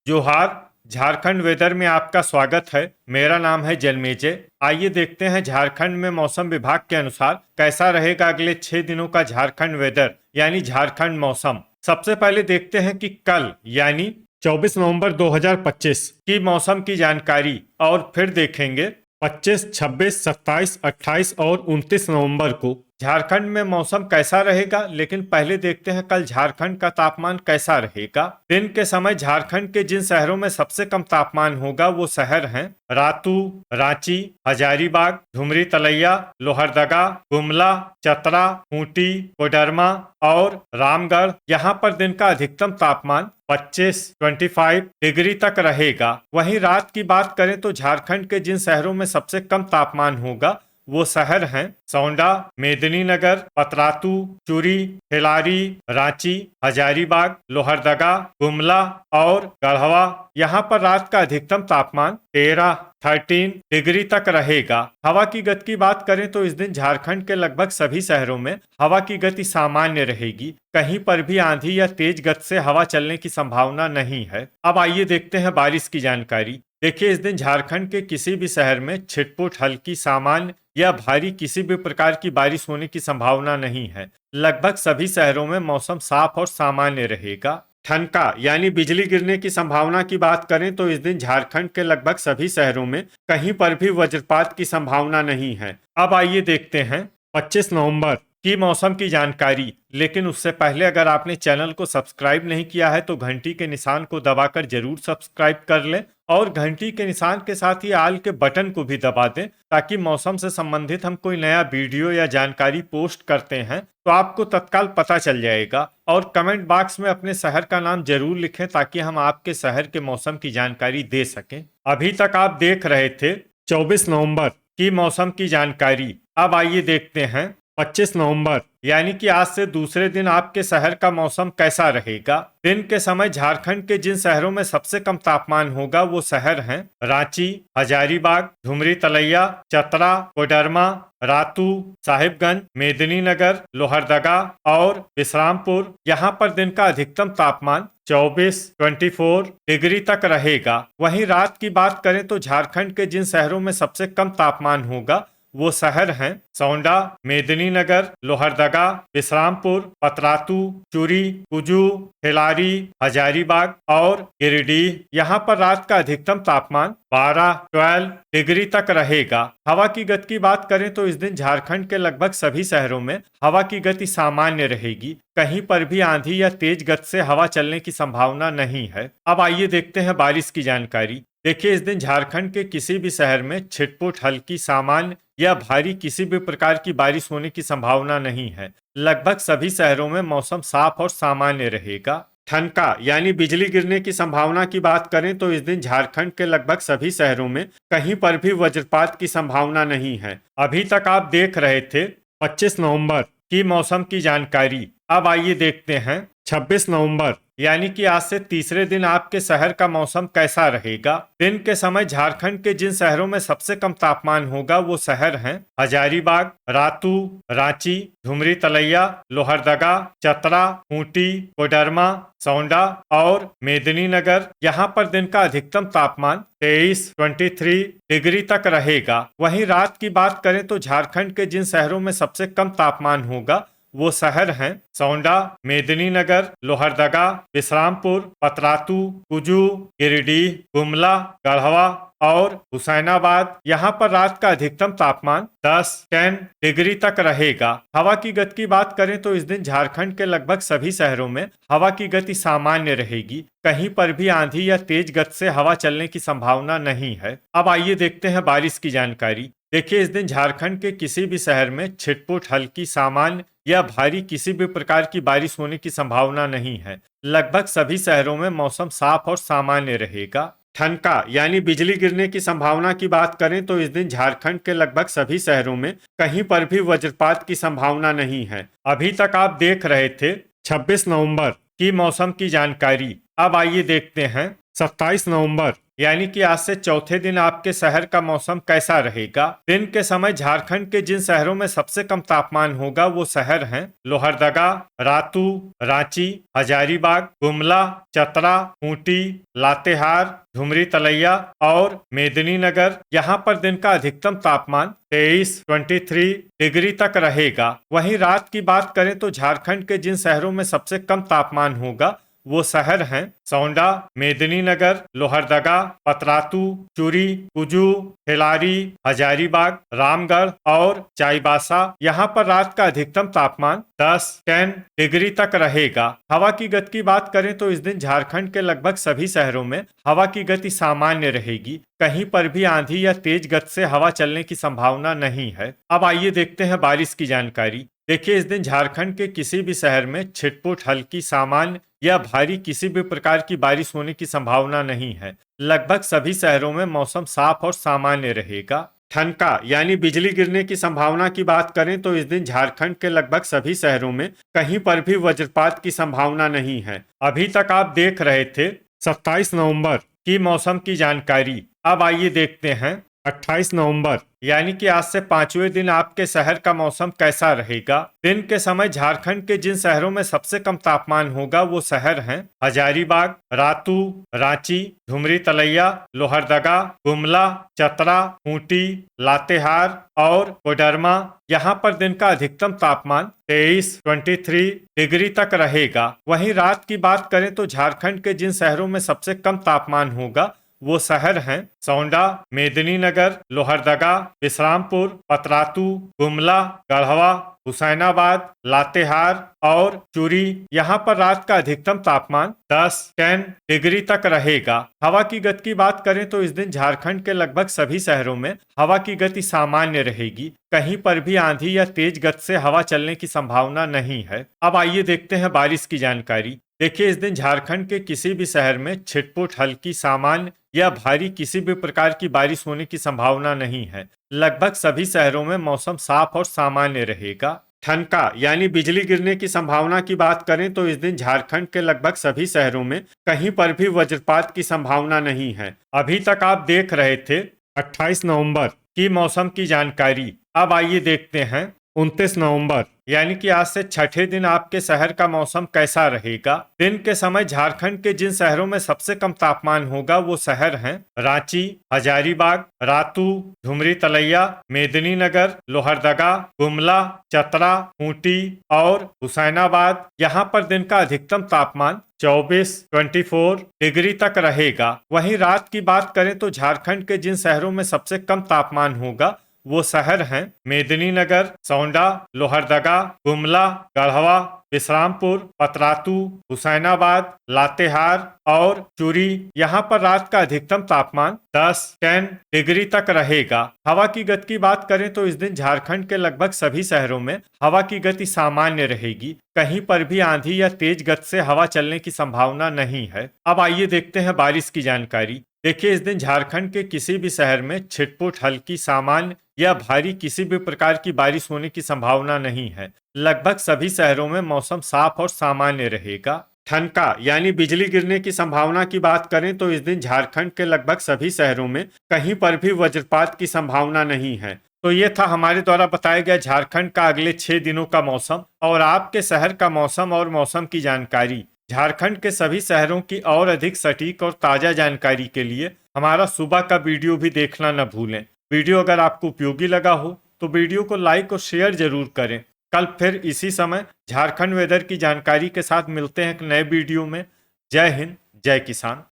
जोहार। झारखंड वेदर में आपका स्वागत है। मेरा नाम है जन्मेजय। आइए देखते हैं झारखंड में मौसम विभाग के अनुसार कैसा रहेगा अगले 6 दिनों का झारखंड वेदर यानी झारखंड मौसम। सबसे पहले देखते हैं कि कल यानी 24 नवंबर 2025 की मौसम की जानकारी और फिर देखेंगे 25, 26, 27, 28 और 29 नवंबर को झारखंड में मौसम कैसा रहेगा। लेकिन पहले देखते हैं कल झारखंड का तापमान कैसा रहेगा। दिन के समय झारखंड के जिन शहरों में सबसे कम तापमान होगा वो शहर हैं रातू, रांची, हजारीबाग, धुमरी तलैया, लोहरदगा, गुमला, चतरा, खूंटी, कोडरमा और रामगढ़। यहाँ पर दिन का अधिकतम तापमान 25 डिग्री तक रहेगा। वहीं रात की बात करें तो झारखंड के जिन शहरों में सबसे कम तापमान होगा वो शहर हैं सौंडा, मेदिनीनगर, पतरातू, चूरी, खिलारी, रांची, हजारीबाग, लोहरदगा, गुमला और गढ़वा। यहाँ पर रात का अधिकतम तापमान 13 डिग्री तक रहेगा। हवा की गति की बात करें तो इस दिन झारखंड के लगभग सभी शहरों में हवा की गति सामान्य रहेगी। कहीं पर भी आंधी या तेज गति से हवा चलने की संभावना नहीं है। अब आइए देखते हैं बारिश की जानकारी। देखिए, इस दिन झारखंड के किसी भी शहर में छिटपुट, हल्की, सामान्य या भारी किसी भी प्रकार की बारिश होने की संभावना नहीं है। लगभग सभी शहरों में मौसम साफ और सामान्य रहेगा। ठनका यानी बिजली गिरने की संभावना की बात करें तो इस दिन झारखंड के लगभग सभी शहरों में कहीं पर भी वज्रपात की संभावना नहीं है। अब आइए देखते हैं 25 नवंबर की मौसम की जानकारी। लेकिन उससे पहले अगर आपने चैनल को सब्सक्राइब नहीं किया है तो घंटी के निशान को दबाकर जरूर सब्सक्राइब कर लें और घंटी के निशान के साथ ही आल के बटन को भी दबा दें ताकि मौसम से संबंधित हम कोई नया वीडियो या जानकारी पोस्ट करते हैं तो आपको तत्काल पता चल जाएगा। और कमेंट बॉक्स में अपने शहर का नाम जरूर लिखें ताकि हम आपके शहर के मौसम की जानकारी दे सकें। अभी तक आप देख रहे थे 24 नवंबर की मौसम की जानकारी। अब आइए देखते हैं 25 नवंबर यानी कि आज से दूसरे दिन आपके शहर का मौसम कैसा रहेगा। दिन के समय झारखंड के जिन शहरों में सबसे कम तापमान होगा वो शहर हैं रांची, हजारीबाग, धुमरी तलैया, चतरा, कोडरमा, रातू, साहिबगंज, मेदिनीनगर, लोहरदगा और विश्रामपुर। यहाँ पर दिन का अधिकतम तापमान 24 डिग्री तक रहेगा। वहीं रात की बात करें तो झारखंड के जिन शहरों में सबसे कम तापमान होगा वो शहर हैं सौंडा, मेदिनीनगर, लोहरदगा, विश्रामपुर, पतरातू, चूरी, कुजू, खिलारी, हजारीबाग और गिरिडीह। यहाँ पर रात का अधिकतम तापमान 12 डिग्री तक रहेगा। हवा की गति की बात करें तो इस दिन झारखंड के लगभग सभी शहरों में हवा की गति सामान्य रहेगी। कहीं पर भी आंधी या तेज गति से हवा चलने की संभावना नहीं है। अब आइए देखते हैं बारिश की जानकारी। देखिए, इस दिन झारखंड के किसी भी शहर में छिटपुट, हल्की, सामान्य या भारी किसी भी प्रकार की बारिश होने की संभावना नहीं है। लगभग सभी शहरों में मौसम साफ और सामान्य रहेगा। ठनका यानी बिजली गिरने की संभावना की बात करें तो इस दिन झारखंड के लगभग सभी शहरों में कहीं पर भी वज्रपात की संभावना नहीं है। अभी तक आप देख रहे थे 25 नवंबर की मौसम की जानकारी। अब आइए देखते हैं 26 नवंबर यानी कि आज से तीसरे दिन आपके शहर का मौसम कैसा रहेगा। दिन के समय झारखंड के जिन शहरों में सबसे कम तापमान होगा वो शहर हैं हजारीबाग, रातू, रांची, धुमरी तलैया, लोहरदगा, चतरा, खूंटी, कोडरमा, सौंडा और मेदिनीनगर। यहाँ पर दिन का अधिकतम तापमान 23 डिग्री तक रहेगा। वहीं रात की बात करें तो झारखंड के जिन शहरों में सबसे कम तापमान होगा वो शहर हैं सौंडा, मेदिनीनगर, लोहरदगा, विश्रामपुर, पतरातू, कुजू, गिरिडीह, गुमला, गढ़वा और हुसैनाबाद। यहाँ पर रात का अधिकतम तापमान 10 डिग्री तक रहेगा। हवा की गति की बात करें तो इस दिन झारखंड के लगभग सभी शहरों में हवा की गति सामान्य रहेगी। कहीं पर भी आंधी या तेज गति से हवा चलने की संभावना नहीं है। अब आइए देखते हैं बारिश की जानकारी। देखिए, इस दिन झारखंड के किसी भी शहर में छिटपुट, हल्की, सामान्य या भारी किसी भी प्रकार की बारिश होने की संभावना नहीं है। लगभग सभी शहरों में मौसम साफ और सामान्य रहेगा। ठनका यानी बिजली गिरने की संभावना की बात करें तो इस दिन झारखंड के लगभग सभी शहरों में कहीं पर भी वज्रपात की संभावना नहीं है। अभी तक आप देख रहे थे 26 नवंबर की मौसम की जानकारी। अब आइए देखते हैं 27 नवंबर यानी कि आज से चौथे दिन आपके शहर का मौसम कैसा रहेगा। दिन के समय झारखंड के जिन शहरों में सबसे कम तापमान होगा वो शहर हैं लोहरदगा, रातू, रांची, हजारीबाग, गुमला, चतरा, खूंटी, लातेहार, झुमरी तलैया और मेदिनीनगर। यहाँ पर दिन का अधिकतम तापमान 23 डिग्री तक रहेगा। वहीं रात की बात करें तो झारखंड के जिन शहरों में सबसे कम तापमान होगा वो शहर हैं सौंडा, मेदिनीनगर, लोहरदगा, पतरातू, चूरी, कुजू, खिलारी, हजारीबाग, रामगढ़ और चाईबासा। यहाँ पर रात का अधिकतम तापमान 10 डिग्री तक रहेगा। हवा की गति की बात करें तो इस दिन झारखंड के लगभग सभी शहरों में हवा की गति सामान्य रहेगी। कहीं पर भी आंधी या तेज गति से हवा चलने की संभावना नहीं है। अब आइए देखते हैं बारिश की जानकारी। देखिए, इस दिन झारखंड के किसी भी शहर में छिटपुट, हल्की, सामान्य या भारी किसी भी प्रकार की बारिश होने की संभावना नहीं है। लगभग सभी शहरों में मौसम साफ और सामान्य रहेगा। ठनका यानी बिजली गिरने की संभावना की बात करें तो इस दिन झारखंड के लगभग सभी शहरों में कहीं पर भी वज्रपात की संभावना नहीं है। अभी तक आप देख रहे थे 27 नवंबर की मौसम की जानकारी। अब आइए देखते हैं 28 नवंबर यानी कि आज से पांचवें दिन आपके शहर का मौसम कैसा रहेगा। दिन के समय झारखंड के जिन शहरों में सबसे कम तापमान होगा वो शहर हैं हजारीबाग, रातू, रांची, झुमरी तलैया, लोहरदगा, गुमला, चतरा, खूंटी, लातेहार और कोडरमा। यहाँ पर दिन का अधिकतम तापमान 23 डिग्री तक रहेगा। वहीं रात की बात करें तो झारखंड के जिन शहरों में सबसे कम तापमान होगा वो शहर हैं सौंडा, मेदिनीनगर, लोहरदगा, विश्रामपुर, पतरातू, गुमला, गढ़वा, हुसैनाबाद, लातेहार और चूरी। यहाँ पर रात का अधिकतम तापमान 10 डिग्री तक रहेगा। हवा की गति की बात करें तो इस दिन झारखंड के लगभग सभी शहरों में हवा की गति सामान्य रहेगी। कहीं पर भी आंधी या तेज गति से हवा चलने की संभावना नहीं है। अब आइए देखते हैं बारिश की जानकारी। देखिए, इस दिन झारखंड के किसी भी शहर में छिटपुट, हल्की, सामान्य या भारी किसी भी प्रकार की बारिश होने की संभावना नहीं है। लगभग सभी शहरों में मौसम साफ और सामान्य रहेगा। ठनका यानी बिजली गिरने की संभावना की बात करें तो इस दिन झारखंड के लगभग सभी शहरों में कहीं पर भी वज्रपात की संभावना नहीं है। अभी तक आप देख रहे थे 28 नवंबर की मौसम की जानकारी। अब आइए देखते हैं 29 नवंबर यानी कि आज से छठे दिन आपके शहर का मौसम कैसा रहेगा। दिन के समय झारखंड के जिन शहरों में सबसे कम तापमान होगा वो शहर हैं रांची, हजारीबाग, रातू, झुमरी तलैया, मेदिनीनगर, लोहरदगा, गुमला, चतरा, खूंटी और हुसैनाबाद। यहाँ पर दिन का अधिकतम तापमान 24 डिग्री तक रहेगा। वहीं रात की बात करें तो झारखंड के जिन शहरों में सबसे कम तापमान होगा वो शहर हैं मेदिनीनगर, सौंडा, लोहरदगा, गुमला, गढ़वा, विश्रामपुर, पतरातू, हुसैनाबाद, लातेहार और चूरी। यहाँ पर रात का अधिकतम तापमान 10 डिग्री तक रहेगा। हवा की गति की बात करें तो इस दिन झारखंड के लगभग सभी शहरों में हवा की गति सामान्य रहेगी। कहीं पर भी आंधी या तेज गति से हवा चलने की संभावना नहीं है। अब आइए देखते हैं बारिश की जानकारी। देखिए, इस दिन झारखंड के किसी भी शहर में छिटपुट, हल्की, सामान्य या भारी किसी भी प्रकार की बारिश होने की संभावना नहीं है। लगभग सभी शहरों में मौसम साफ और सामान्य रहेगा। ठनका यानी बिजली गिरने की संभावना की बात करें तो इस दिन झारखंड के लगभग सभी शहरों में कहीं पर भी वज्रपात की संभावना नहीं है। तो ये था हमारे द्वारा बताया गया झारखंड का अगले 6 दिनों का मौसम और आपके शहर का मौसम और मौसम की जानकारी। झारखंड के सभी शहरों की और अधिक सटीक और ताजा जानकारी के लिए हमारा सुबह का वीडियो भी देखना न भूलें। वीडियो अगर आपको उपयोगी लगा हो तो वीडियो को लाइक और शेयर जरूर करें। कल फिर इसी समय झारखंड वेदर की जानकारी के साथ मिलते हैं एक नए वीडियो में। जय हिंद, जय किसान।